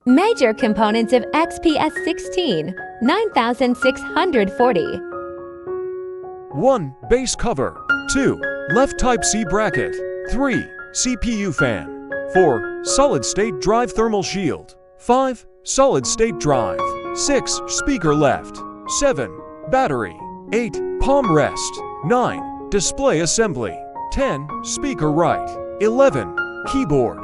Major components of XPS 16, 9640. 1. Base cover. 2. Left Type-C bracket. 3. CPU fan. 4. Solid-state drive thermal shield. 5. Solid-state drive. 6. Speaker left. 7. Battery. 8. Palm rest. 9. Display assembly. 10. Speaker right. 11. Keyboard.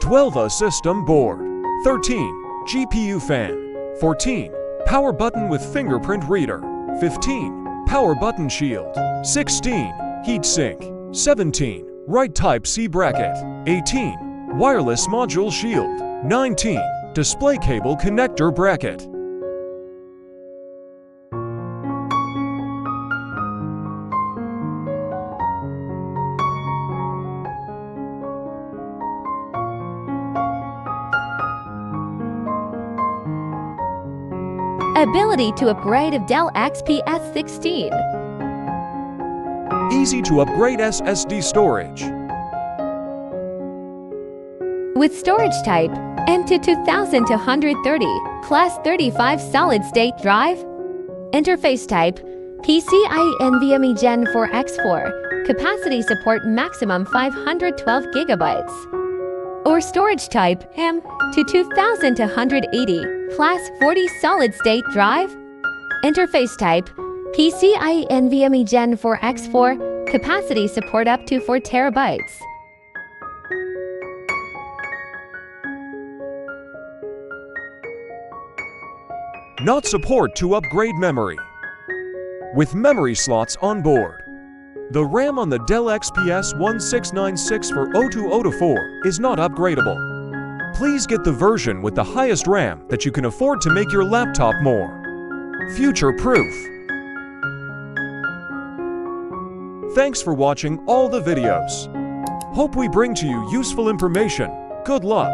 12. A system board. 13. GPU fan. 14. Power button with fingerprint reader. 15. Power button shield. 16. Heatsink. 17. Right Type-C bracket. 18. Wireless module shield. 19. Display cable connector bracket. Ability to upgrade of Dell XPS 16. Easy to upgrade SSD storage. With storage type M2 2230, Class 35 solid-state drive. Interface type PCIe NVMe Gen 4 X4, capacity support maximum 512 GB. Or storage type M2 2280, Class 40 solid-state drive. Interface type PCIe NVMe Gen 4 X4, capacity support up to 4 TB. Not support to upgrade memory. With memory slots on board. The RAM on the Dell XPS 1696 for 0204 is not upgradable. Please get the version with the highest RAM that you can afford to make your laptop more future-proof. Thanks for watching all the videos. Hope we bring to you useful information. Good luck!